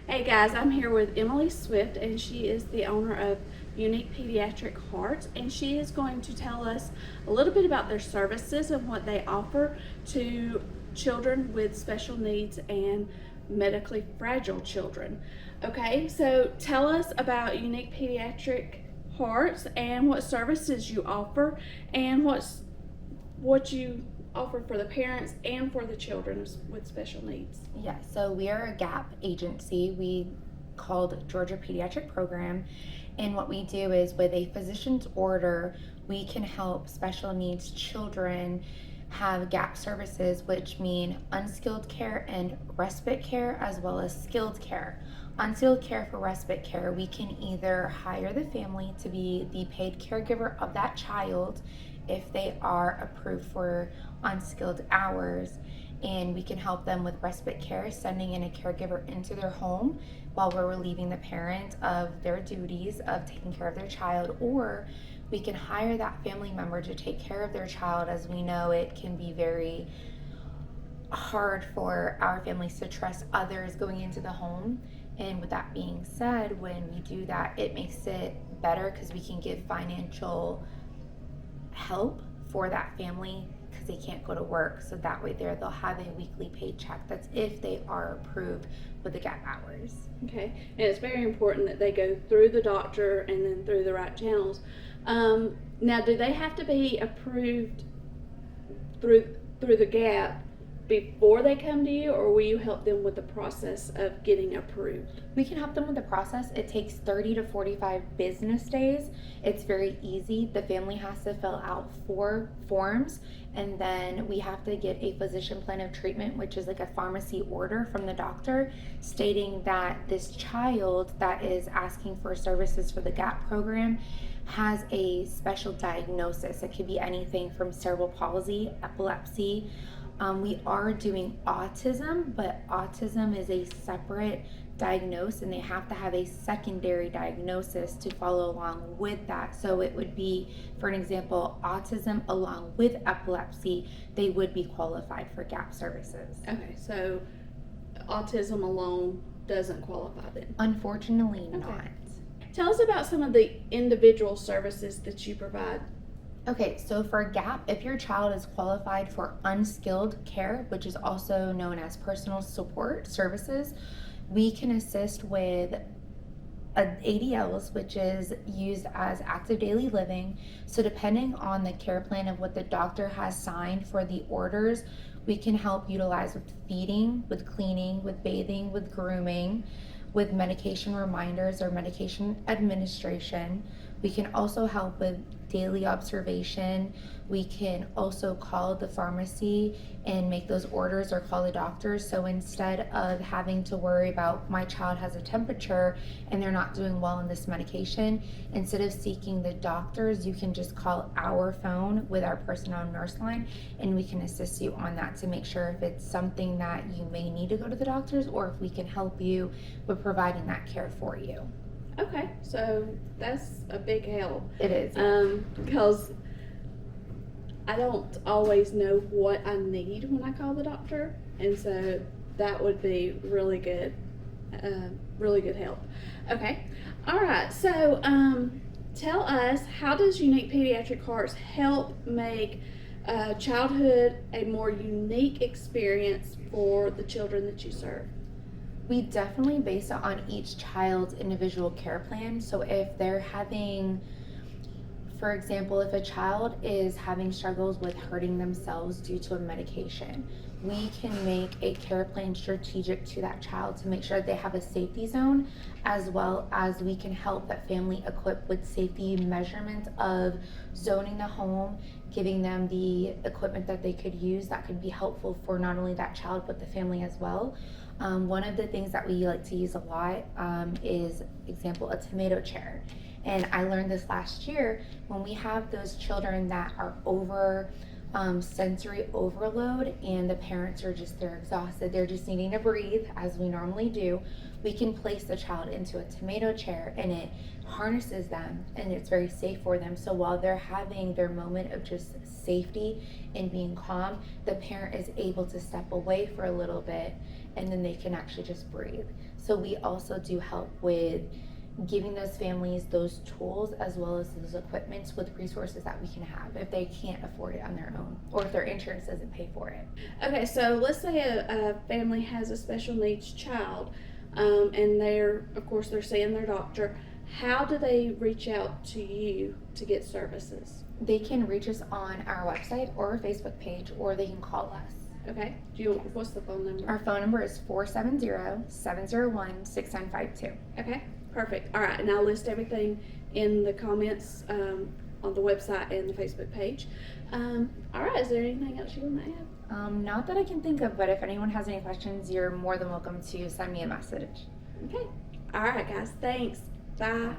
Hey guys, I'm here with Emily Swift, and she is the owner of Unique Pediatric Hearts, and she is going to tell us a little bit about their services and what they offer to children with special needs and medically fragile children. Okay, so tell us about Unique Pediatric Hearts and what services you offer and what you offer for the parents and for the children with special needs. Yeah, so we are a GAPP agency. We called Georgia Pediatric Program, and what we do is with a physician's order, we can help special needs children have GAPP services, which mean unskilled care and respite care, as well as skilled care. Unskilled care for respite care, we can either hire the family to be the paid caregiver of that child if they are approved for unskilled hours, and we can help them with respite care, sending in a caregiver into their home while we're relieving the parent of their duties of taking care of their child, or we can hire that family member to take care of their child, as we know it can be very hard for our families to trust others going into the home. And with that being said, when we do that, it makes it better because we can give financial help for that family because they can't go to work, so that way they'll have a weekly paycheck. That's if they are approved with the GAP hours. Okay, and it's very important that they go through the doctor and then through the right channels. Now, do they have to be approved through the GAP before they come to you, or will you help them with the process of getting approved? We can help them with the process. It takes 30 to 45 business days. It's very easy. The family has to fill out 4 forms, and then we have to get a physician plan of treatment, which is like a pharmacy order from the doctor stating that this child that is asking for services for the GAP program has a special diagnosis. It could be anything from cerebral palsy, epilepsy. We are doing autism, but autism is a separate diagnosis, and they have to have a secondary diagnosis to follow along with that. So it would be, for an example, autism along with epilepsy, they would be qualified for GAP services. Okay, so autism alone doesn't qualify then? Unfortunately, Okay. not. Tell us about some of the individual services that you provide. Okay, so for GAP, if your child is qualified for unskilled care, which is also known as personal support services, we can assist with ADLs, which is used as active daily living. So depending on the care plan of what the doctor has signed for the orders, we can help utilize with feeding, with cleaning, with bathing, with grooming, with medication reminders or medication administration. We can also help with daily observation. We can also call the pharmacy and make those orders or call the doctors. So instead of having to worry about my child has a temperature and they're not doing well on this medication, instead of seeking the doctors, you can just call our phone with our personnel nurse line, and we can assist you on that to make sure if it's something that you may need to go to the doctors, or if we can help you with providing that care for you. Okay, so that's a big help. It is. Because I don't always know what I need when I call the doctor, and so that would be really good help. Okay, all right. So tell us, how does Unique Pediatric Hearts help make childhood a more unique experience for the children that you serve? We definitely base it on each child's individual care plan. So if they're having, for example, if a child is having struggles with hurting themselves due to a medication, we can make a care plan strategic to that child to make sure that they have a safety zone, as well as we can help that family equip with safety measurements of zoning the home, giving them the equipment that they could use that could be helpful for not only that child but the family as well. One of the things that we like to use a lot is, example, a tomato chair. And I learned this last year when we have those children that are over sensory overload and the parents are they're exhausted, they're just needing to breathe as we normally do. We can place the child into a tomato chair and it harnesses them and it's very safe for them. So while they're having their moment of just safety and being calm, the parent is able to step away for a little bit and then they can actually just breathe. So we also do help with giving those families those tools as well as those equipments with resources that we can have if they can't afford it on their own or if their insurance doesn't pay for it. Okay, so let's say a family has a special needs child, and of course, they're seeing their doctor. How do they reach out to you to get services? They can reach us on our website or our Facebook page, or they can call us. Okay, what's the phone number? Our phone number is 470-701-6952. Okay, perfect. All right, and I'll list everything in the comments on the website and the Facebook page. All right, is there anything else you want to add? Not that I can think of, but if anyone has any questions, you're more than welcome to send me a message. Okay. All right, guys. Thanks. Bye. Bye.